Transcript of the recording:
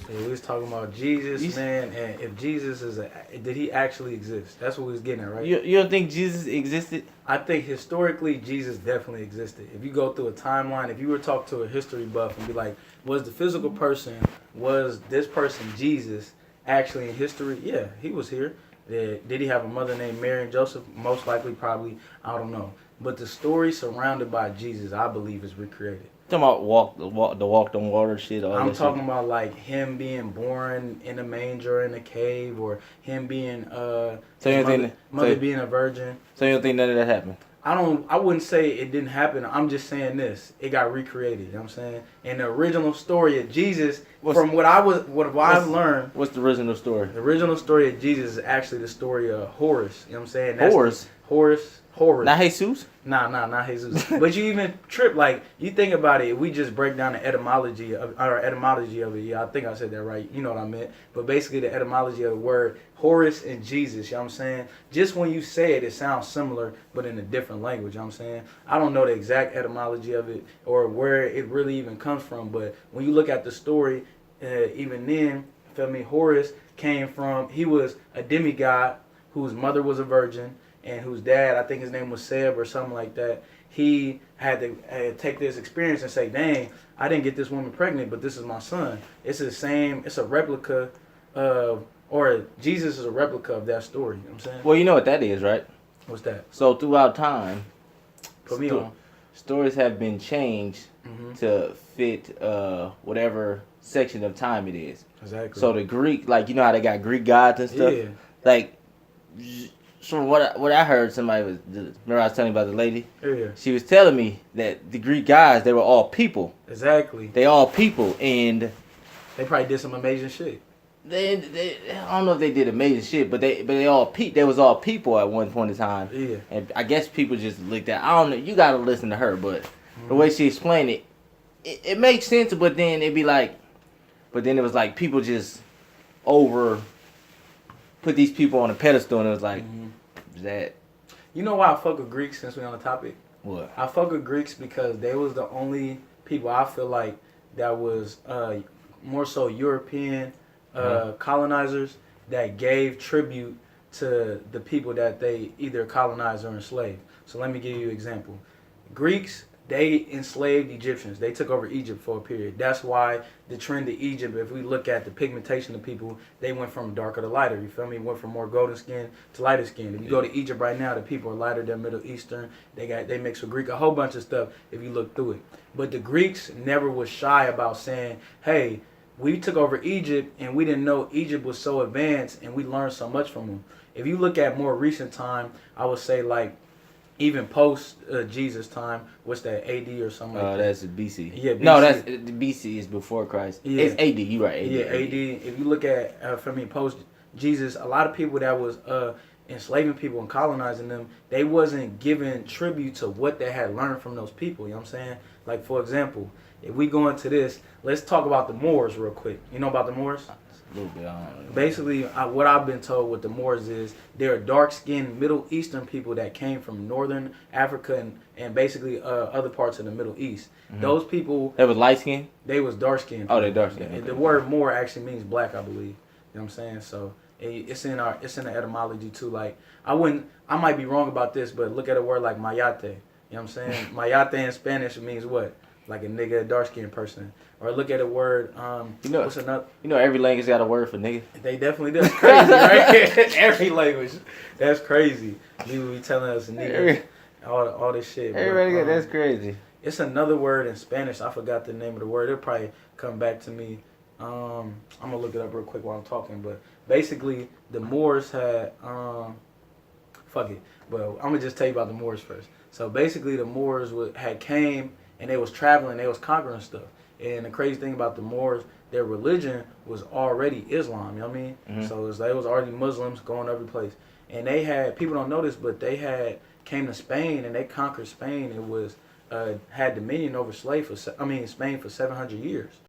Yeah, we was talking about Jesus, You, man, and if Jesus did he actually exist? That's what we was getting at, right? you don't think Jesus existed? I think historically Jesus definitely existed. If you go through a timeline, if you were to talk to a history buff and be like, was the physical person, was this person Jesus actually in history? Yeah, he was here. Did he have a mother named Mary and Joseph? Most likely, probably. I don't know. But the story surrounded by Jesus, I believe, is recreated. Talking about the walk on water shit. All I'm that talking shit. about like him being born in a manger in a cave, or him being mother being a virgin. So you don't think none of that happened? I wouldn't say it didn't happen. I'm just saying this. It got recreated, you know what I'm saying? And the original story of Jesus, what I've learned. What's the original story? The original story of Jesus is actually the story of Horus, you know what I'm saying? Horus? Horus. Not Jesus? Nah, not Jesus. But you even trip, like, you think about it, we just break down the etymology of it. Yeah, I think I said that right. You know what I meant. But basically the etymology of the word Horus and Jesus, you know what I'm saying? Just when you say it, it sounds similar, but in a different language, you know what I'm saying? I don't know the exact etymology of it or where it really even comes from, but when you look at the story, even then, feel me, Horus he was a demigod whose mother was a virgin, and whose dad, I think his name was Seb or something like that, he had to take this experience and say, dang, I didn't get this woman pregnant, but this is my son. It's a replica of, or Jesus is a replica of that story, you know what I'm saying? Well, you know what that is, right? What's that? So throughout time, Put me on. Stories have been changed to fit whatever section of time it is. Exactly. So the Greek, like, you know how they got Greek gods and stuff? Yeah. Like, from what I heard, remember I was telling you about the lady? Yeah. She was telling me that the Greek gods, they were all people. Exactly. They all people, and they probably did some amazing shit. They I don't know if they did amazing shit, but they was all people at one point in time. Yeah. And I guess people just looked at, I don't know, you gotta listen to her, but the way she explained it makes sense, but then it was like people just put these people on a pedestal, and it was like, that. You know why I fuck with Greeks, since we're on the topic? What? I fuck with Greeks because they was the only people I feel like that was more so European colonizers that gave tribute to the people that they either colonized or enslaved. So let me give you an example. Greeks, they enslaved Egyptians. They took over Egypt for a period. That's why the trend of Egypt, if we look at the pigmentation of people, they went from darker to lighter. You feel me? Went from more golden skin to lighter skin. If you go to Egypt right now, the people are lighter than Middle Eastern. They mix with Greek, a whole bunch of stuff if you look through it. But the Greeks never was shy about saying, hey, we took over Egypt and we didn't know Egypt was so advanced, and we learned so much from them. If you look at more recent time, I would say like even post Jesus time, what's that, AD or something like that? That's BC. Yeah, BC. No, that's BC is before Christ. Yeah. It's AD. You right? AD. Yeah, AD. If you look at post Jesus, a lot of people that was enslaving people and colonizing them, they wasn't giving tribute to what they had learned from those people. You know what I'm saying? Like, for example, if we go into this, let's talk about the Moors real quick. You know about the Moors? A little bit. I don't know. Basically, what I've been told with the Moors is they're dark-skinned Middle Eastern people that came from northern Africa and basically other parts of the Middle East. Those people... They was light-skinned? They was dark-skinned. Oh, they dark-skinned. Okay. The word Moor actually means black, I believe. You know what I'm saying? So it's in the etymology too. Like, I might be wrong about this, but look at a word like Mayate. You know what I'm saying? Mayate in Spanish means what? Like a nigga, a dark-skinned person. Or look at a word, what's another? You know every language got a word for nigga. They definitely do. That's crazy, right? Every language. That's crazy. People be telling us nigga, all this shit. Everybody that's crazy. It's another word in Spanish. I forgot the name of the word. It'll probably come back to me. I'm going to look it up real quick while I'm talking. But basically, the Moors had... fuck it. But I'm going to just tell you about the Moors first. So basically, the Moors had came... and they was traveling, they was conquering stuff. And the crazy thing about the Moors, their religion was already Islam, you know what I mean? So they was already Muslims going every place. And they had, people don't know this, but they came to Spain and they conquered Spain. It was, had dominion over Spain for 700 years.